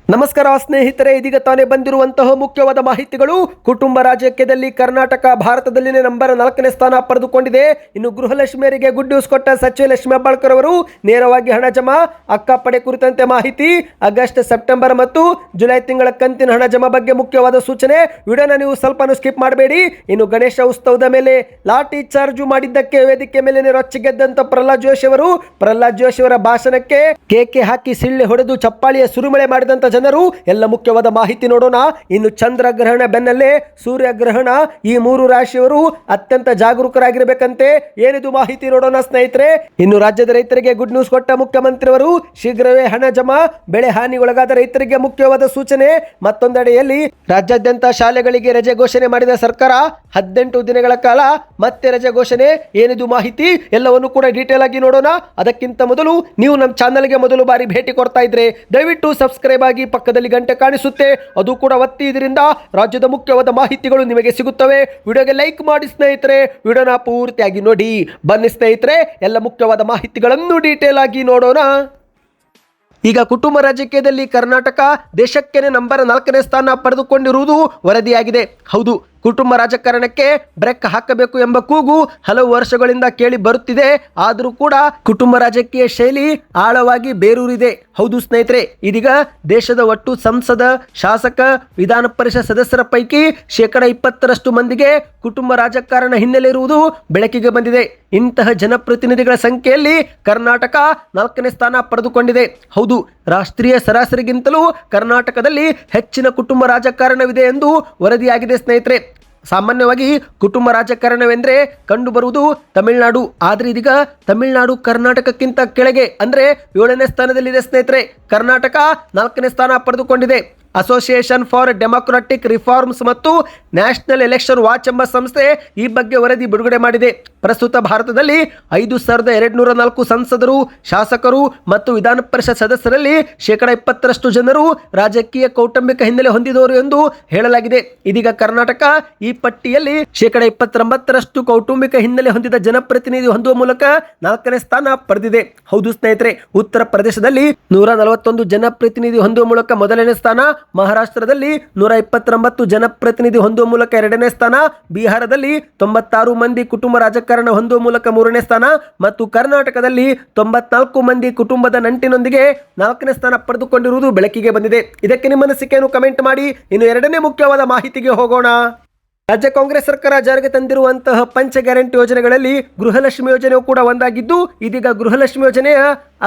ನಮಸ್ಕಾರ ಸ್ನೇಹಿತರೆ, ಇದೀಗ ತಾನೇ ಬಂದಿರುವಂತಹ ಮುಖ್ಯವಾದ ಮಾಹಿತಿಗಳು. ಕುಟುಂಬ ರಾಜಕೀಯದಲ್ಲಿ ಕರ್ನಾಟಕ ಭಾರತದಲ್ಲಿನೇ ನಂಬರ್ 4ನೇ ಸ್ಥಾನ ಪಡೆದುಕೊಂಡಿದೆ. ಇನ್ನು ಗೃಹಲಕ್ಷ್ಮಿಯರಿಗೆ ಗುಡ್ ನ್ಯೂಸ್ ಕೊಟ್ಟ ಸಚಿವ ಲಕ್ಷ್ಮೀ ಹೆಬ್ಬಾಳ್ಕರ್ ಅವರು ನೇರವಾಗಿ ಹಣ ಜಮಾ ಅಕ್ಕಪಡೆ ಕುರಿತಂತೆ ಮಾಹಿತಿ. ಆಗಸ್ಟ್, ಸೆಪ್ಟೆಂಬರ್ ಮತ್ತು ಜುಲೈ ತಿಂಗಳ ಕಂತಿನ ಹಣ ಜಮಾ ಬಗ್ಗೆ ಮುಖ್ಯವಾದ ಸೂಚನೆ. ವಿಡಿಯೋನ ನೀವು ಸ್ವಲ್ಪನೂ ಸ್ಕಿಪ್ ಮಾಡಬೇಡಿ. ಇನ್ನು ಗಣೇಶ ಉತ್ಸವದ ಮೇಲೆ ಲಾಠಿ ಚಾರ್ಜ್ ಮಾಡಿದ್ದಕ್ಕೆ ವೇದಿಕೆ ಮೇಲೆ ರೊಚ್ಚಿಗೆದ್ದಂತ ಪ್ರಹ್ಲಾದ್ ಜೋಶಿ ಅವರ ಭಾಷಣಕ್ಕೆ ಕೇಕೆ ಹಾಕಿ ಸಿಳ್ಳೆ ಹೊಡೆದು ಚಪ್ಪಾಳಿಯ ಸುರಿಮಳೆ ಮಾಡಿದಂತ ಜನರು. ಎಲ್ಲ ಮುಖ್ಯವಾದ ಮಾಹಿತಿ ನೋಡೋಣ. ಇನ್ನು ಚಂದ್ರಗ್ರಹಣ ಬೆನ್ನಲ್ಲೇ ಸೂರ್ಯಗ್ರಹಣ, ಈ 3 ರಾಶಿಯವರು ಅತ್ಯಂತ ಜಾಗರೂಕರಾಗಿರಬೇಕಂತೆ. ಏನಿದು ಮಾಹಿತಿ ನೋಡೋಣ ಸ್ನೇಹಿತರೆ. ಇನ್ನು ರಾಜ್ಯದ ರೈತರಿಗೆ ಗುಡ್ ನ್ಯೂಸ್ ಕೊಟ್ಟ ಮುಖ್ಯಮಂತ್ರಿಯವರು ಶೀಘ್ರವೇ ಹಣ ಜಮಾ, ಬೆಳೆ ಹಾನಿಗೊಳಗಾದ ರೈತರಿಗೆ ಮುಖ್ಯವಾದ ಸೂಚನೆ. ಮತ್ತೊಂದೆಡೆಯಲ್ಲಿ ರಾಜ್ಯಾದ್ಯಂತ ಶಾಲೆಗಳಿಗೆ ರಜೆ ಘೋಷಣೆ ಮಾಡಿದ ಸರ್ಕಾರ. 18 ದಿನಗಳ ಕಾಲ ಮತ್ತೆ ರಜೆ ಘೋಷಣೆ. ಏನಿದು ಮಾಹಿತಿ ಎಲ್ಲವನ್ನು ಕೂಡ ಡೀಟೇಲ್ ಆಗಿ ನೋಡೋಣ. ಅದಕ್ಕಿಂತ ಮೊದಲು ನೀವು ನಮ್ಮ ಚಾನಲ್ಗೆ ಮೊದಲು ಬಾರಿ ಭೇಟಿ ಕೊಡ್ತಾ ಇದ್ರೆ ದಯವಿಟ್ಟು ಸಬ್ಸ್ಕ್ರೈಬ್ ಆಗಿ, ಪಕ್ಕದಲ್ಲಿ ಗಂಟೆ ಕಾಣಿಸುತ್ತೆ ಅದು ಕೂಡ ಒತ್ತಿ. ಇದರಿಂದ ರಾಜ್ಯದ ಮುಖ್ಯವಾದ ಮಾಹಿತಿಗಳು ನಿಮಗೆ ಸಿಗುತ್ತವೆ. ವಿಡಿಯೋಗೆ ಲೈಕ್ ಮಾಡಿ ಸ್ನೇಹಿತರೆ, ವಿಡಿಯೋನ ಪೂರ್ತಿಯಾಗಿ ನೋಡಿ. ಬನ್ನಿ ಸ್ನೇಹಿತರೆ, ಎಲ್ಲ ಮುಖ್ಯವಾದ ಮಾಹಿತಿಗಳನ್ನು ಡೀಟೇಲ್ ಆಗಿ ನೋಡೋಣ. ಈಗ ಕುಟುಂಬ ರಾಜಕೀಯದಲ್ಲಿ ಕರ್ನಾಟಕ ದೇಶಕ್ಕೇನೆ ನಂಬರ್ 4ನೇ ಸ್ಥಾನ ಪಡೆದುಕೊಂಡಿರುವುದು ವರದಿಯಾಗಿದೆ. ಹೌದು, ಕುಟುಂಬ ರಾಜಕಾರಣಕ್ಕೆ ಬ್ರೇಕ್ ಹಾಕಬೇಕು ಎಂಬ ಕೂಗು ಹಲವು ವರ್ಷಗಳಿಂದ ಕೇಳಿ ಬರುತ್ತಿದೆ. ಆದರೂ ಕೂಡ ಕುಟುಂಬ ರಾಜಕೀಯ ಶೈಲಿ ಆಳವಾಗಿ ಬೇರೂರಿದೆ. ಹೌದು ಸ್ನೇಹಿತರೆ, ಇದೀಗ ದೇಶದ ಒಟ್ಟು ಸಂಸದ, ಶಾಸಕ, ವಿಧಾನ ಪರಿಷತ್ ಸದಸ್ಯರ ಪೈಕಿ 20% ಮಂದಿಗೆ ಕುಟುಂಬ ರಾಜಕಾರಣ ಹಿನ್ನೆಲೆ ಇರುವುದು ಬೆಳಕಿಗೆ ಬಂದಿದೆ. ಇಂತಹ ಜನಪ್ರತಿನಿಧಿಗಳ ಸಂಖ್ಯೆಯಲ್ಲಿ ಕರ್ನಾಟಕ 4ನೇ ಸ್ಥಾನ ಪಡೆದುಕೊಂಡಿದೆ. ಹೌದು, ರಾಷ್ಟ್ರೀಯ ಸರಾಸರಿಗಿಂತಲೂ ಕರ್ನಾಟಕದಲ್ಲಿ ಹೆಚ್ಚಿನ ಕುಟುಂಬ ರಾಜಕಾರಣವಿದೆ ಎಂದು ವರದಿಯಾಗಿದೆ ಸ್ನೇಹಿತರೆ. ಸಾಮಾನ್ಯವಾಗಿ ಕುಟುಂಬ ರಾಜಕಾರಣವೆಂದರೆ ಕಂಡುಬರುವುದು ತಮಿಳುನಾಡು. ಆದರೆ ಇದೀಗ ತಮಿಳುನಾಡು ಕರ್ನಾಟಕಕ್ಕಿಂತ ಕೆಳಗೆ ಅಂದರೆ 7ನೇ ಸ್ಥಾನದಲ್ಲಿದೆ ಸ್ನೇಹಿತರೆ. ಕರ್ನಾಟಕ 4ನೇ ಸ್ಥಾನ ಪಡೆದುಕೊಂಡಿದೆ. ಅಸೋಸಿಯೇಷನ್ ಫಾರ್ ಡೆಮೊಕ್ರಾಟಿಕ್ ರಿಫಾರ್ಮ್ಸ್ ಮತ್ತು ನ್ಯಾಷನಲ್ ಎಲೆಕ್ಷನ್ ವಾಚ್ ಎಂಬ ಸಂಸ್ಥೆ ಈ ಬಗ್ಗೆ ವರದಿ ಬಿಡುಗಡೆ ಮಾಡಿದೆ. ಪ್ರಸ್ತುತ ಭಾರತದಲ್ಲಿ 5204 ಸಂಸದರು, ಶಾಸಕರು ಮತ್ತು ವಿಧಾನ ಪರಿಷತ್ ಸದಸ್ಯರಲ್ಲಿ 20% ಜನರು ರಾಜಕೀಯ ಕೌಟುಂಬಿಕ ಹಿನ್ನೆಲೆ ಹೊಂದಿದವರು ಎಂದು ಹೇಳಲಾಗಿದೆ. ಇದೀಗ ಕರ್ನಾಟಕ ಈ ಪಟ್ಟಿಯಲ್ಲಿ 29% ಕೌಟುಂಬಿಕ ಹಿನ್ನೆಲೆ ಹೊಂದಿದ ಜನಪ್ರತಿನಿಧಿ ಹೊಂದುವ ಮೂಲಕ 4ನೇ ಸ್ಥಾನ ಪಡೆದಿದೆ. ಹೌದು ಸ್ನೇಹಿತರೆ, ಉತ್ತರ ಪ್ರದೇಶದಲ್ಲಿ 141 ಜನಪ್ರತಿನಿಧಿ ಹೊಂದುವ ಮೂಲಕ ಮೊದಲನೇ ಸ್ಥಾನ, ಮಹಾರಾಷ್ಟ್ರದಲ್ಲಿ 129 ಜನಪ್ರತಿನಿಧಿ ಹೊಂದುವ ಮೂಲಕ 2ನೇ ಸ್ಥಾನ, ಬಿಹಾರದಲ್ಲಿ 96 ಮಂದಿ ಕುಟುಂಬ ರಾಜಕಾರಣ ಹೊಂದುವ ಮೂಲಕ 3ನೇ ಸ್ಥಾನ ಮತ್ತು ಕರ್ನಾಟಕದಲ್ಲಿ 94 ಮಂದಿ ಕುಟುಂಬದ ನಂಟಿನೊಂದಿಗೆ 4ನೇ ಸ್ಥಾನ ಪಡೆದುಕೊಂಡಿರುವುದು ಬೆಳಕಿಗೆ ಬಂದಿದೆ. ಇದಕ್ಕೆ ನಿಮ್ಮ ಅನಿಸಿಕೆಯನ್ನು ಕಮೆಂಟ್ ಮಾಡಿ. ಇನ್ನು 2ನೇ ಮುಖ್ಯವಾದ ಮಾಹಿತಿಗೆ ಹೋಗೋಣ. ರಾಜ್ಯ ಕಾಂಗ್ರೆಸ್ ಸರ್ಕಾರ ಜಾರಿಗೆ ತಂದಿರುವಂತಹ ಪಂಚ ಗ್ಯಾರಂಟಿ ಯೋಜನೆಗಳಲ್ಲಿ ಗೃಹಲಕ್ಷ್ಮಿ ಯೋಜನೆಯು ಕೂಡ ಒಂದಾಗಿದ್ದು, ಇದೀಗ ಗೃಹಲಕ್ಷ್ಮಿ ಯೋಜನೆಯ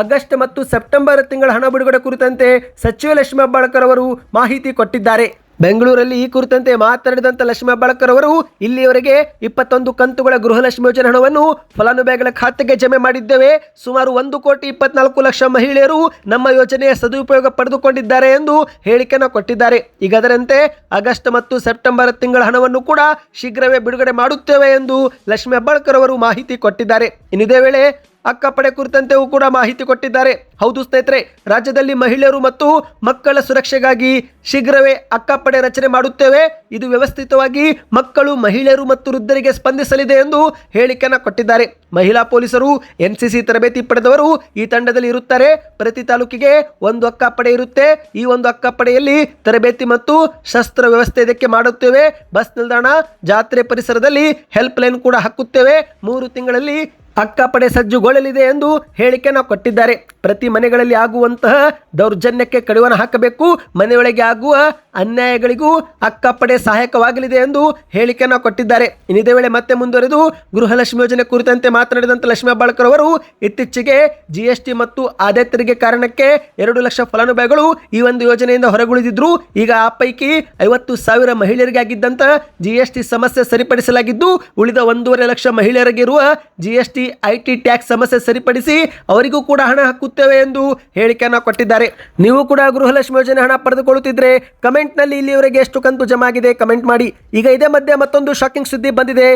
ಆಗಸ್ಟ್ ಮತ್ತು ಸೆಪ್ಟೆಂಬರ್ ತಿಂಗಳ ಹಣ ಬಿಡುಗಡೆ ಕುರಿತಂತೆ ಸಚಿವ ಲಕ್ಷ್ಮೀ ಹೆಬ್ಬಾಳ್ಕರ್ ಅವರು ಮಾಹಿತಿ ಕೊಟ್ಟಿದ್ದಾರೆ. ಬೆಂಗಳೂರಲ್ಲಿ ಈ ಕುರಿತಂತೆ ಮಾತನಾಡಿದಂತ ಲಕ್ಷ್ಮೀ ಹೆಬ್ಬಾಳ್ಕರ್ ಅವರು ಇಲ್ಲಿಯವರೆಗೆ 21 ಕಂತುಗಳ ಗೃಹಲಕ್ಷ್ಮಿ ಯೋಜನೆ ಹಣವನ್ನು ಫಲಾನುಭವಿಗಳ ಖಾತೆಗೆ ಜಮೆ ಮಾಡಿದ್ದೇವೆ. ಸುಮಾರು 1,24,00,000 ಮಹಿಳೆಯರು ನಮ್ಮ ಯೋಜನೆಯ ಸದುಪಯೋಗ ಪಡೆದುಕೊಂಡಿದ್ದಾರೆ ಎಂದು ಹೇಳಿಕೆಯನ್ನು ಕೊಟ್ಟಿದ್ದಾರೆ. ಈಗ ಅದರಂತೆ ಆಗಸ್ಟ್ ಮತ್ತು ಸೆಪ್ಟೆಂಬರ್ ತಿಂಗಳ ಹಣವನ್ನು ಕೂಡ ಶೀಘ್ರವೇ ಬಿಡುಗಡೆ ಮಾಡುತ್ತೇವೆ ಎಂದು ಲಕ್ಷ್ಮೀ ಹೆಬ್ಬಾಳ್ಕರ್ ಅವರು ಮಾಹಿತಿ ಕೊಟ್ಟಿದ್ದಾರೆ. ಇದೇ ವೇಳೆ ಅಕ್ಕಪಡೆ ಕುರಿತಂತೆಯೂ ಕೂಡ ಮಾಹಿತಿ ಕೊಟ್ಟಿದ್ದಾರೆ. ಹೌದು ಸ್ನೇಹಿತರೆ, ರಾಜ್ಯದಲ್ಲಿ ಮಹಿಳೆಯರು ಮತ್ತು ಮಕ್ಕಳ ಸುರಕ್ಷೆಗಾಗಿ ಶೀಘ್ರವೇ ಅಕ್ಕಪಡೆ ರಚನೆ ಮಾಡುತ್ತೇವೆ. ಇದು ವ್ಯವಸ್ಥಿತವಾಗಿ ಮಕ್ಕಳು, ಮಹಿಳೆಯರು ಮತ್ತು ವೃದ್ಧರಿಗೆ ಸ್ಪಂದಿಸಲಿದೆ ಎಂದು ಹೇಳಿಕೆಯನ್ನು ಕೊಟ್ಟಿದ್ದಾರೆ. ಮಹಿಳಾ ಪೊಲೀಸರು, NCC ತರಬೇತಿ ಪಡೆದವರು ಈ ತಂಡದಲ್ಲಿ ಇರುತ್ತಾರೆ. ಪ್ರತಿ ತಾಲೂಕಿಗೆ 1 ಅಕ್ಕಪಡೆ ಇರುತ್ತೆ. ಈ ಒಂದು ಅಕ್ಕಪಡೆಯಲ್ಲಿ ತರಬೇತಿ ಮತ್ತು ಶಸ್ತ್ರ ವ್ಯವಸ್ಥೆ ಇದಕ್ಕೆ ಮಾಡುತ್ತೇವೆ. ಬಸ್ ನಿಲ್ದಾಣ, ಜಾತ್ರೆ ಪರಿಸರದಲ್ಲಿ ಹೆಲ್ಪ್ ಲೈನ್ ಕೂಡ ಹಾಕುತ್ತೇವೆ. 3 ತಿಂಗಳಲ್ಲಿ ಅಕ್ಕಪಡೆ ಸಜ್ಜುಗೊಳ್ಳಲಿದೆ ಎಂದು ಹೇಳಿಕೆಯನ್ನು ಕೊಟ್ಟಿದ್ದಾರೆ. ಪ್ರತಿ ಮನೆಗಳಲ್ಲಿ ಆಗುವಂತಹ ದೌರ್ಜನ್ಯಕ್ಕೆ ಕಡಿವಾಣ ಹಾಕಬೇಕು. ಮನೆಯೊಳಗೆ ಆಗುವ ಅನ್ಯಾಯಗಳಿಗೂ ಅಕ್ಕಪಡೆ ಸಹಾಯಕವಾಗಲಿದೆ ಎಂದು ಹೇಳಿಕೆಯನ್ನು ಕೊಟ್ಟಿದ್ದಾರೆ. ಇದೇ ವೇಳೆ ಮತ್ತೆ ಮುಂದುವರೆದು ಗೃಹಲಕ್ಷ್ಮಿ ಯೋಜನೆ ಕುರಿತಂತೆ ಮಾತನಾಡಿದಂತ ಲಕ್ಷ್ಮೀ ಹೆಬ್ಬಾಳ್ಕರ್ ಅವರು ಇತ್ತೀಚೆಗೆ GST ಮತ್ತು ಆದಾಯ ತೆರಿಗೆ ಕಾರಣಕ್ಕೆ 2 ಲಕ್ಷ ಫಲಾನುಭವಿಗಳು ಈ ಒಂದು ಯೋಜನೆಯಿಂದ ಹೊರಗುಳಿದಿದ್ರು. ಈಗ ಆ ಪೈಕಿ 50,000 ಮಹಿಳೆಯರಿಗೆ ಆಗಿದ್ದಂತ GST ಸಮಸ್ಯೆ ಸರಿಪಡಿಸಲಾಗಿದ್ದು, ಉಳಿದ 1.5 ಲಕ್ಷ ಮಹಿಳೆಯರಿಗೆ ಇರುವ GST IT ಟ್ಯಾಕ್ಸ್ ಸಮಸ್ಯೆ ಸರಿಪಡಿಸಿ ಅವರಿಗೂ ಕೂಡ ಹಣ ಹಾಕುತ್ತೇವೆ ಎಂದು ಹೇಳಿಕೆಯನ್ನು ಕೊಟ್ಟಿದ್ದಾರೆ. ನೀವು ಕೂಡ ಗೃಹಲಕ್ಷ್ಮಿ ಯೋಜನೆ ಹಣ ಪಡೆದುಕೊಳ್ಳುತ್ತಿದ್ರೆ ಕಮೆಂಟ್ ನಲ್ಲಿ ಇಲ್ಲಿಯವರೆಗೆ ಎಷ್ಟು ಕಂತು ಜಮಾ ಆಗಿದೆ ಕಮೆಂಟ್ ಮಾಡಿ. ಈಗ ಇದೇ ಮಧ್ಯೆ ಮತ್ತೊಂದು ಶಾಕಿಂಗ್ ಸುದ್ದಿ ಬಂದಿದೆ.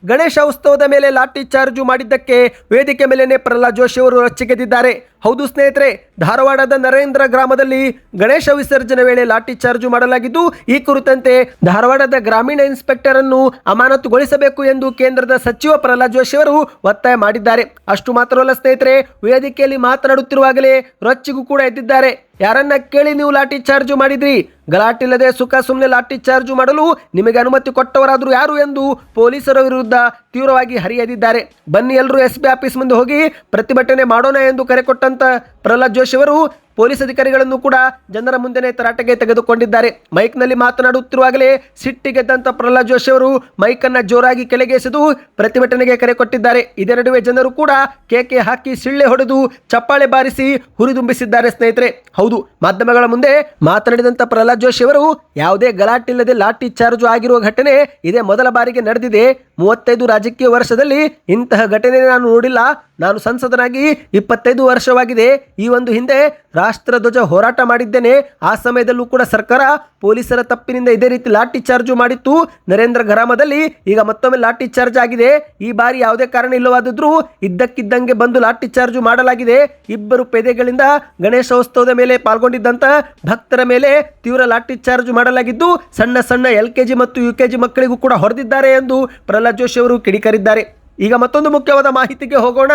ಗಣೇಶ ಉತ್ಸವದ ಮೇಲೆ ಲಾಠಿ ಚಾರ್ಜ್ ಮಾಡಿದ್ದಕ್ಕೆ ವೇದಿಕೆ ಮೇಲೇನೆ ಪ್ರಹ್ಲಾದ್ ಜೋಶಿ ಅವರು ರೊಚ್ಚಿಗೆದ್ದಿದ್ದಾರೆ. ಹೌದು ಸ್ನೇಹಿತರೆ, ಧಾರವಾಡದ ನರೇಂದ್ರ ಗ್ರಾಮದಲ್ಲಿ ಗಣೇಶ ವಿಸರ್ಜನೆ ವೇಳೆ ಲಾಠಿ ಚಾರ್ಜ್ ಮಾಡಲಾಗಿದ್ದು, ಈ ಕುರಿತಂತೆ ಧಾರವಾಡದ ಗ್ರಾಮೀಣ ಇನ್ಸ್ಪೆಕ್ಟರ್ ಅನ್ನು ಅಮಾನತುಗೊಳಿಸಬೇಕು ಎಂದು ಕೇಂದ್ರದ ಸಚಿವ ಪ್ರಹ್ಲಾದ್ ಜೋಶಿ ಅವರು ಒತ್ತಾಯ ಮಾಡಿದ್ದಾರೆ. ಅಷ್ಟು ಮಾತ್ರವಲ್ಲ ಸ್ನೇಹಿತರೆ, ವೇದಿಕೆಯಲ್ಲಿ ಮಾತನಾಡುತ್ತಿರುವಾಗಲೇ ರೊಚ್ಚಿಗೂ ಕೂಡ ಎದ್ದಿದ್ದಾರೆ. ಯಾರನ್ನ ಕೇಳಿ ನೀವು ಲಾಠಿ ಚಾರ್ಜ್ ಮಾಡಿದ್ರಿ? ಗಲಾಟಿಲ್ಲದೆ ಸುಖ ಸುಮ್ಮನೆ ಲಾಠಿ ಚಾರ್ಜ್ ಮಾಡಲು ನಿಮಗೆ ಅನುಮತಿ ಕೊಟ್ಟವರಾದರೂ ಯಾರು ಎಂದು ಪೊಲೀಸರ ವಿರುದ್ಧ ತೀವ್ರವಾಗಿ ಹರಿಯದಿದ್ದಾರೆ. ಬನ್ನಿ ಎಲ್ಲರೂ SP ಆಫೀಸ್ ಮುಂದೆ ಹೋಗಿ ಪ್ರತಿಭಟನೆ ಮಾಡೋಣ ಎಂದು ಕರೆ ಕೊಟ್ಟಂತ ಪ್ರಹ್ಲಾದ್ ಜೋಶಿ ಅವರು ಪೊಲೀಸ್ ಅಧಿಕಾರಿಗಳನ್ನು ಕೂಡ ಜನರ ಮುಂದೆನೇ ತರಾಟೆಗೆ ತೆಗೆದುಕೊಂಡಿದ್ದಾರೆ. ಮೈಕ್ನಲ್ಲಿ ಮಾತನಾಡುತ್ತಿರುವಾಗಲೇ ಸಿಟ್ಟಿಗೆದ್ದಂತ ಪ್ರಹ್ಲಾದ್ ಜೋಶಿ ಅವರು ಮೈಕನ್ನು ಜೋರಾಗಿ ಕೆಳಗೆಸೆದು ಪ್ರತಿಭಟನೆಗೆ ಕರೆ ಕೊಟ್ಟಿದ್ದಾರೆ. ಇದೇ ನಡುವೆ ಜನರು ಕೂಡ ಕೇಕೆ ಹಾಕಿ ಸಿಳ್ಳೆ ಹೊಡೆದು ಚಪ್ಪಾಳೆ ಬಾರಿಸಿ ಹುರಿದುಂಬಿಸಿದ್ದಾರೆ ಸ್ನೇಹಿತರೆ. ಹೌದು, ಮಾಧ್ಯಮಗಳ ಮುಂದೆ ಮಾತನಾಡಿದಂತ ಪ್ರಹ್ಲಾದ್ ಜೋಶಿ ಅವರು ಯಾವುದೇ ಗಲಾಟಿಲ್ಲದೆ ಲಾಠಿ ಚಾರ್ಜ್ ಆಗಿರುವ ಘಟನೆ ಇದೇ ಮೊದಲ ಬಾರಿಗೆ ನಡೆದಿದೆ. 35 ರಾಜಕೀಯ ವರ್ಷದಲ್ಲಿ ಇಂತಹ ಘಟನೆ ನಾನು ನೋಡಿಲ್ಲ. ನಾನು ಸಂಸದನಾಗಿ 25 ವರ್ಷವಾಗಿದೆ. ಈ ಒಂದು ಹಿಂದೆ ರಾಷ್ಟ್ರಧ್ವಜ ಹೋರಾಟ ಮಾಡಿದ್ದೇನೆ. ಆ ಸಮಯದಲ್ಲೂ ಕೂಡ ಸರ್ಕಾರ ಪೊಲೀಸರ ತಪ್ಪಿನಿಂದ ಇದೇ ರೀತಿ ಲಾಠಿ ಚಾರ್ಜ್ ಮಾಡಿತ್ತು. ನರೇಂದ್ರ ಗ್ರಾಮದಲ್ಲಿ ಈಗ ಮತ್ತೊಮ್ಮೆ ಲಾಠಿ ಚಾರ್ಜ್ ಆಗಿದೆ. ಈ ಬಾರಿ ಯಾವುದೇ ಕಾರಣ ಇಲ್ಲವಾದರೂ ಇದ್ದಕ್ಕಿದ್ದಂಗೆ ಬಂದು ಲಾಠಿ ಚಾರ್ಜ್ ಮಾಡಲಾಗಿದೆ. ಇಬ್ಬರು ಪೇದೆಗಳಿಂದ ಗಣೇಶೋತ್ಸವದ ಮೇಲೆ ಪಾಲ್ಗೊಂಡಿದ್ದಂತ ಭಕ್ತರ ಮೇಲೆ ತೀವ್ರ ಲಾಠಿ ಚಾರ್ಜ್ ಮಾಡಲಾಗಿದ್ದು ಸಣ್ಣ ಸಣ್ಣ LKG ಮತ್ತು UKG ಮಕ್ಕಳಿಗೂ ಕೂಡ ಹೊಡೆದಿದ್ದಾರೆ ಎಂದು ಪ್ರಹ್ಲಾದ್ ಜೋಶಿ ಅವರು ಕಿಡಿಕಾರಿದ್ದಾರೆ. ಈಗ ಮತ್ತೊಂದು ಮುಖ್ಯವಾದ ಮಾಹಿತಿಗೆ ಹೋಗೋಣ.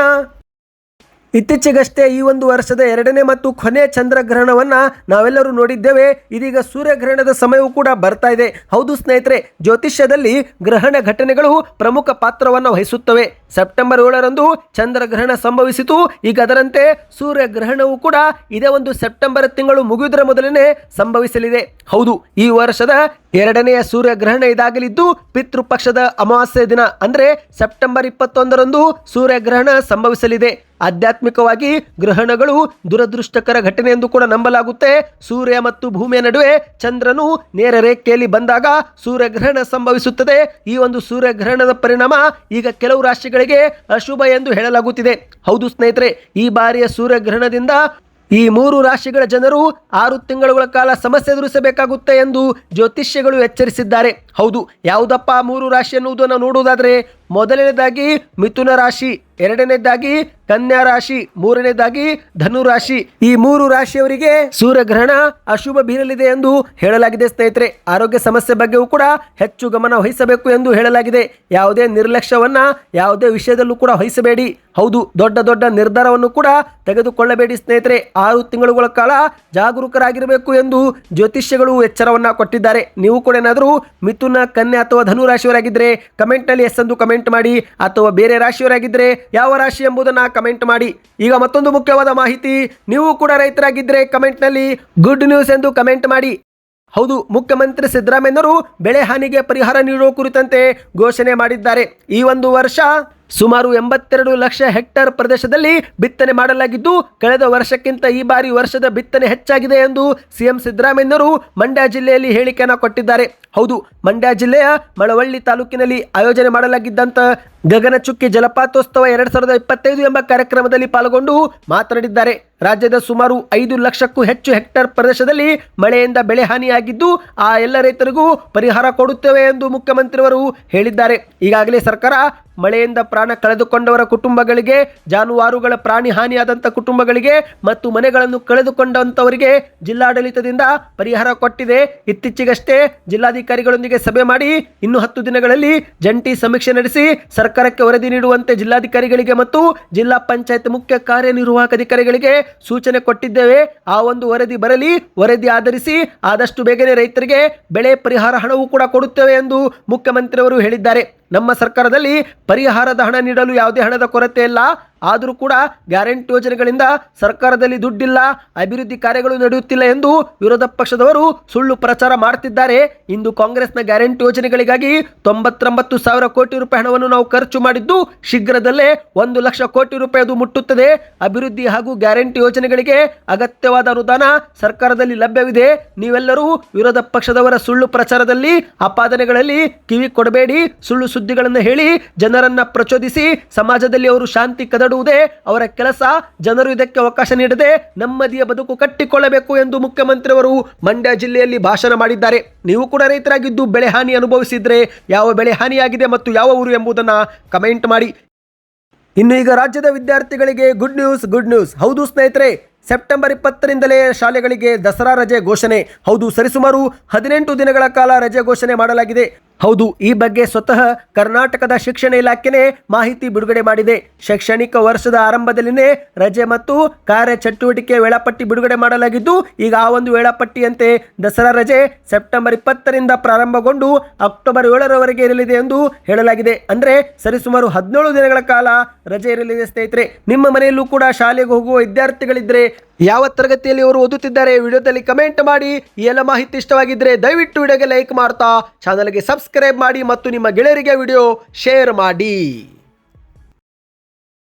ಇತ್ತೀಚೆಗಷ್ಟೇ ಈ ಒಂದು ವರ್ಷದ 2ನೇ ಮತ್ತು ಕೊನೆ ಚಂದ್ರಗ್ರಹಣವನ್ನ ನಾವೆಲ್ಲರೂ ನೋಡಿದ್ದೇವೆ. ಇದೀಗ ಸೂರ್ಯಗ್ರಹಣದ ಸಮಯವೂ ಕೂಡ ಬರ್ತಾ ಇದೆ. ಹೌದು ಸ್ನೇಹಿತರೆ, ಜ್ಯೋತಿಷ್ಯದಲ್ಲಿ ಗ್ರಹಣ ಘಟನೆಗಳು ಪ್ರಮುಖ ಪಾತ್ರವನ್ನು ವಹಿಸುತ್ತವೆ. ಸೆಪ್ಟೆಂಬರ್ 7ರಂದು ಚಂದ್ರಗ್ರಹಣ ಸಂಭವಿಸಿತು. ಈಗ ಅದರಂತೆ ಸೂರ್ಯಗ್ರಹಣವೂ ಕೂಡ ಇದೇ ಒಂದು ಸೆಪ್ಟೆಂಬರ್ ತಿಂಗಳು ಮುಗಿಯುವುದರ ಮೊದಲನೇ ಸಂಭವಿಸಲಿದೆ. ಹೌದು, ಈ ವರ್ಷದ 2ನೆಯ ಸೂರ್ಯಗ್ರಹಣ ಇದಾಗಲಿದ್ದು ಪಿತೃಪಕ್ಷದ ಅಮಾವಾಸ್ಯೆ ದಿನ ಅಂದರೆ ಸೆಪ್ಟೆಂಬರ್ 21ರಂದು ಸೂರ್ಯಗ್ರಹಣ ಸಂಭವಿಸಲಿದೆ. ಆಧ್ಯಾತ್ಮಿಕವಾಗಿ ಗ್ರಹಣಗಳು ದುರದೃಷ್ಟಕರ ಘಟನೆ ಎಂದು ಕೂಡ ನಂಬಲಾಗುತ್ತೆ. ಸೂರ್ಯ ಮತ್ತು ಭೂಮಿಯ ನಡುವೆ ಚಂದ್ರನು ನೇರ ರೇಖೆಯಲ್ಲಿ ಬಂದಾಗ ಸೂರ್ಯಗ್ರಹಣ ಸಂಭವಿಸುತ್ತದೆ. ಈ ಒಂದು ಸೂರ್ಯಗ್ರಹಣದ ಪರಿಣಾಮ ಈಗ ಕೆಲವು ರಾಶಿಗಳಿಗೆ ಅಶುಭ ಎಂದು ಹೇಳಲಾಗುತ್ತಿದೆ. ಹೌದು ಸ್ನೇಹಿತರೆ, ಈ ಬಾರಿಯ ಸೂರ್ಯಗ್ರಹಣದಿಂದ ಈ 3 ರಾಶಿಗಳ ಜನರು 6 ತಿಂಗಳುಗಳ ಕಾಲ ಸಮಸ್ಯೆ ಎದುರಿಸಬೇಕಾಗುತ್ತೆ ಎಂದು ಜ್ಯೋತಿಷ್ಯಗಳು ಎಚ್ಚರಿಸಿದ್ದಾರೆ. ಹೌದು, ಯಾವುದಪ್ಪ 3 ರಾಶಿ ಎನ್ನುವುದನ್ನು ನೋಡುವುದಾದರೆ ಮೊದಲನೇದಾಗಿ ಮಿಥುನ ರಾಶಿ, 2ನೇದಾಗಿ ಕನ್ಯಾ ರಾಶಿ, 3ನೇದಾಗಿ ಧನು ರಾಶಿ. ಈ 3 ರಾಶಿಯವರಿಗೆ ಸೂರ್ಯಗ್ರಹಣ ಅಶುಭ ಬೀರಲಿದೆ ಎಂದು ಹೇಳಲಾಗಿದೆ. ಸ್ನೇಹಿತರೆ, ಆರೋಗ್ಯ ಸಮಸ್ಯೆ ಬಗ್ಗೆಯೂ ಕೂಡ ಹೆಚ್ಚು ಗಮನ ವಹಿಸಬೇಕು ಎಂದು ಹೇಳಲಾಗಿದೆ. ಯಾವುದೇ ನಿರ್ಲಕ್ಷ್ಯವನ್ನ ಯಾವುದೇ ವಿಷಯದಲ್ಲೂ ಕೂಡ ವಹಿಸಬೇಡಿ. ಹೌದು, ದೊಡ್ಡ ದೊಡ್ಡ ನಿರ್ಧಾರವನ್ನು ಕೂಡ ತೆಗೆದುಕೊಳ್ಳಬೇಡಿ ಸ್ನೇಹಿತರೆ. 6 ತಿಂಗಳುಗಳ ಕಾಲ ಜಾಗರೂಕರಾಗಿರಬೇಕು ಎಂದು ಜ್ಯೋತಿಷ್ಯಗಳು ಎಚ್ಚರವನ್ನ ಕೊಟ್ಟಿದ್ದಾರೆ. ನೀವು ಕೂಡ ಏನಾದರೂ ಮಿಥುನ, ಕನ್ಯಾ ಅಥವಾ ಧನು ರಾಶಿಯವರಾಗಿದ್ದರೆ ಕಮೆಂಟ್ನಲ್ಲಿ ಎಸ್ ಎಂದು ಕಮೆಂಟ್ ಮಾಡಿ, ಅಥವಾ ಬೇರೆ ರಾಶಿಯವರಾಗಿದ್ದರೆ ಯಾವ ರಾಶಿ ಎಂಬುದನ್ನು ಕಮೆಂಟ್ ಮಾಡಿ. ಈಗ ಮತ್ತೊಂದು ಮುಖ್ಯವಾದ ಮಾಹಿತಿ, ನೀವು ಕೂಡ ರೈತರಾಗಿದ್ದರೆ ಕಮೆಂಟ್ನಲ್ಲಿ ಗುಡ್ ನ್ಯೂಸ್ ಎಂದು ಕಮೆಂಟ್ ಮಾಡಿ. ಹೌದು, ಮುಖ್ಯಮಂತ್ರಿ ಸಿದ್ದರಾಮಯ್ಯನವರು ಬೆಳೆ ಹಾನಿಗೆ ಪರಿಹಾರ ನೀಡುವ ಕುರಿತಂತೆ ಘೋಷಣೆ ಮಾಡಿದ್ದಾರೆ. ಈ ಒಂದು ವರ್ಷ ಸುಮಾರು 82 ಲಕ್ಷ ಹೆಕ್ಟೇರ್ ಪ್ರದೇಶದಲ್ಲಿ ಬಿತ್ತನೆ ಮಾಡಲಾಗಿದ್ದು ಕಳೆದ ವರ್ಷಕ್ಕಿಂತ ಈ ಬಾರಿ ವರ್ಷದ ಬಿತ್ತನೆ ಹೆಚ್ಚಾಗಿದೆ ಎಂದು ಸಿಎಂ ಸಿದ್ದರಾಮಯ್ಯನವರು ಮಂಡ್ಯ ಜಿಲ್ಲೆಯಲ್ಲಿ ಹೇಳಿಕೆಯನ್ನು ಕೊಟ್ಟಿದ್ದಾರೆ. ಹೌದು, ಮಂಡ್ಯ ಜಿಲ್ಲೆಯ ಮಳವಳ್ಳಿ ತಾಲೂಕಿನಲ್ಲಿ ಆಯೋಜನೆ ಮಾಡಲಾಗಿದ್ದಂಥ ಗಗನಚುಕ್ಕಿ ಜಲಪಾತೋತ್ಸವ 2025 ಎಂಬ ಕಾರ್ಯಕ್ರಮದಲ್ಲಿ ಪಾಲ್ಗೊಂಡು ಮಾತನಾಡಿದ್ದಾರೆ. ರಾಜ್ಯದ ಸುಮಾರು 5 ಲಕ್ಷಕ್ಕೂ ಹೆಚ್ಚು ಹೆಕ್ಟೇರ್ ಪ್ರದೇಶದಲ್ಲಿ ಮಳೆಯಿಂದ ಬೆಳೆ ಹಾನಿಯಾಗಿದ್ದು ಆ ಎಲ್ಲ ರೈತರಿಗೂ ಪರಿಹಾರ ಕೊಡುತ್ತೇವೆ ಎಂದು ಮುಖ್ಯಮಂತ್ರಿಯವರು ಹೇಳಿದ್ದಾರೆ. ಈಗಾಗಲೇ ಸರ್ಕಾರ ಮಳೆಯಿಂದ ಪ್ರಾಣ ಕಳೆದುಕೊಂಡವರ ಕುಟುಂಬಗಳಿಗೆ, ಜಾನುವಾರುಗಳ ಪ್ರಾಣಿ ಹಾನಿಯಾದಂಥ ಕುಟುಂಬಗಳಿಗೆ ಮತ್ತು ಮನೆಗಳನ್ನು ಕಳೆದುಕೊಂಡಂಥವರಿಗೆ ಜಿಲ್ಲಾಡಳಿತದಿಂದ ಪರಿಹಾರ ಕೊಟ್ಟಿದೆ. ಇತ್ತೀಚೆಗಷ್ಟೇ ಜಿಲ್ಲಾಧಿಕಾರಿಗಳೊಂದಿಗೆ ಸಭೆ ಮಾಡಿ ಇನ್ನು 10 ದಿನಗಳಲ್ಲಿ ಜಂಟಿ ಸಮೀಕ್ಷೆ ನಡೆಸಿ ಸರ್ಕಾರಕ್ಕೆ ವರದಿ ನೀಡುವಂತೆ ಜಿಲ್ಲಾಧಿಕಾರಿಗಳಿಗೆ ಮತ್ತು ಜಿಲ್ಲಾ ಪಂಚಾಯತ್ ಮುಖ್ಯ ಕಾರ್ಯನಿರ್ವಾಹಕ ಅಧಿಕಾರಿಗಳಿಗೆ ಸೂಚನೆ ಕೊಟ್ಟಿದ್ದೇವೆ. ಆ ಒಂದು ವರದಿ ಬರಲಿ, ವರದಿ ಆಧರಿಸಿ ಆದಷ್ಟು ಬೇಗನೆ ರೈತರಿಗೆ ಬೆಳೆ ಪರಿಹಾರ ಹಣವೂ ಕೂಡ ಕೊಡುತ್ತೇವೆ ಎಂದು ಮುಖ್ಯಮಂತ್ರಿಯವರು ಹೇಳಿದ್ದಾರೆ. ನಮ್ಮ ಸರ್ಕಾರದಲ್ಲಿ ಪರಿಹಾರದ ಹಣ ನೀಡಲು ಯಾವುದೇ ಹಣದ ಕೊರತೆ ಇಲ್ಲ. ಆದರೂ ಕೂಡ ಗ್ಯಾರಂಟಿ ಯೋಜನೆಗಳಿಂದ ಸರ್ಕಾರದಲ್ಲಿ ದುಡ್ಡಿಲ್ಲ, ಅಭಿವೃದ್ಧಿ ಕಾರ್ಯಗಳು ನಡೆಯುತ್ತಿಲ್ಲ ಎಂದು ವಿರೋಧ ಪಕ್ಷದವರು ಸುಳ್ಳು ಪ್ರಚಾರ ಮಾಡುತ್ತಿದ್ದಾರೆ. ಇಂದು ಕಾಂಗ್ರೆಸ್ನ ಗ್ಯಾರಂಟಿ ಯೋಜನೆಗಳಿಗಾಗಿ 99,000 ಕೋಟಿ ರೂಪಾಯಿ ಹಣವನ್ನು ನಾವು ಖರ್ಚು ಮಾಡಿದ್ದು ಶೀಘ್ರದಲ್ಲೇ 1 ಲಕ್ಷ ಕೋಟಿ ರೂಪಾಯಿ ಅದು ಮುಟ್ಟುತ್ತದೆ. ಅಭಿವೃದ್ಧಿ ಹಾಗೂ ಗ್ಯಾರಂಟಿ ಯೋಜನೆಗಳಿಗೆ ಅಗತ್ಯವಾದ ಅನುದಾನ ಸರ್ಕಾರದಲ್ಲಿ ಲಭ್ಯವಿದೆ. ನೀವೆಲ್ಲರೂ ವಿರೋಧ ಪಕ್ಷದವರ ಸುಳ್ಳು ಪ್ರಚಾರದಲ್ಲಿ, ಆಪಾದನೆಗಳಲ್ಲಿ ಕಿವಿ ಕೊಡಬೇಡಿ. ಸುಳ್ಳು ಸುದ್ದಿಗಳನ್ನು ಹೇಳಿ ಜನರನ್ನ ಪ್ರಚೋದಿಸಿ ಸಮಾಜದಲ್ಲಿ ಅವರು ಶಾಂತಿ ಕದಡುವುದೇ ಅವರ ಕೆಲಸ. ಜನರು ಇದಕ್ಕೆ ಅವಕಾಶ ನೀಡದೆ ನೆಮ್ಮದಿಯ ಬದುಕು ಕಟ್ಟಿಕೊಳ್ಳಬೇಕು ಎಂದು ಮುಖ್ಯಮಂತ್ರಿಯವರು ಮಂಡ್ಯ ಜಿಲ್ಲೆಯಲ್ಲಿ ಭಾಷಣ ಮಾಡಿದ್ದಾರೆ. ನೀವು ಕೂಡ ರೈತರಾಗಿದ್ದು ಬೆಳೆ ಹಾನಿ ಅನುಭವಿಸಿದ್ರೆ ಯಾವ ಬೆಳೆ ಹಾನಿಯಾಗಿದೆ ಮತ್ತು ಯಾವ ಊರು ಎಂಬುದನ್ನು ಕಮೆಂಟ್ ಮಾಡಿ. ಇನ್ನು ಈಗ ರಾಜ್ಯದ ವಿದ್ಯಾರ್ಥಿಗಳಿಗೆ ಗುಡ್ ನ್ಯೂಸ್. ಹೌದು ಸ್ನೇಹಿತರೆ, ಸೆಪ್ಟೆಂಬರ್ 20ರಿಂದಲೇ ಶಾಲೆಗಳಿಗೆ ದಸರಾ ರಜೆ ಘೋಷಣೆ. ಹೌದು, ಸರಿಸುಮಾರು 18 ದಿನಗಳ ಕಾಲ ರಜೆ ಘೋಷಣೆ ಮಾಡಲಾಗಿದೆ. ಹೌದು, ಈ ಬಗ್ಗೆ ಸ್ವತಃ ಕರ್ನಾಟಕದ ಶಿಕ್ಷಣ ಇಲಾಖೆನೇ ಮಾಹಿತಿ ಬಿಡುಗಡೆ ಮಾಡಿದೆ. ಶೈಕ್ಷಣಿಕ ವರ್ಷದ ಆರಂಭದಲ್ಲಿನೇ ರಜೆ ಮತ್ತು ಕಾರ್ಯಚಟುವಟಿಕೆ ವೇಳಾಪಟ್ಟಿ ಬಿಡುಗಡೆ ಮಾಡಲಾಗಿದ್ದು, ಈಗ ಆ ಒಂದು ವೇಳಾಪಟ್ಟಿಯಂತೆ ದಸರಾ ರಜೆ ಸೆಪ್ಟೆಂಬರ್ 20ರಿಂದ ಪ್ರಾರಂಭಗೊಂಡು ಅಕ್ಟೋಬರ್ 7ರವರೆಗೆ ಇರಲಿದೆ ಎಂದು ಹೇಳಲಾಗಿದೆ. ಅಂದರೆ ಸರಿಸುಮಾರು 17 ದಿನಗಳ ಕಾಲ ರಜೆ ಇರಲಿದೆ ಸ್ನೇಹಿತರೆ. ನಿಮ್ಮ ಮನೆಯಲ್ಲೂ ಕೂಡ ಶಾಲೆಗೆ ಹೋಗುವ ವಿದ್ಯಾರ್ಥಿಗಳಿದ್ರೆ ಯಾವ ತರಗತಿಯಲ್ಲಿ ಅವರು ಓದುತ್ತಿದ್ದಾರೆ ವಿಡಿಯೋದಲ್ಲಿ ಕಮೆಂಟ್ ಮಾಡಿ. ಈ ಎಲ್ಲ ಮಾಹಿತಿ ಇಷ್ಟವಾಗಿದ್ದರೆ ದಯವಿಟ್ಟು ವಿಡಿಯೋಗೆ ಲೈಕ್ ಮಾಡ್ತಾ ಚಾನಲ್ಗೆ ಸಬ್ಸ್ಕ್ರೈಬ್ ಮಾಡಿ ಮತ್ತು ನಿಮ್ಮ ಗೆಳೆಯರಿಗೆ ವಿಡಿಯೋ ಶೇರ್ ಮಾಡಿ.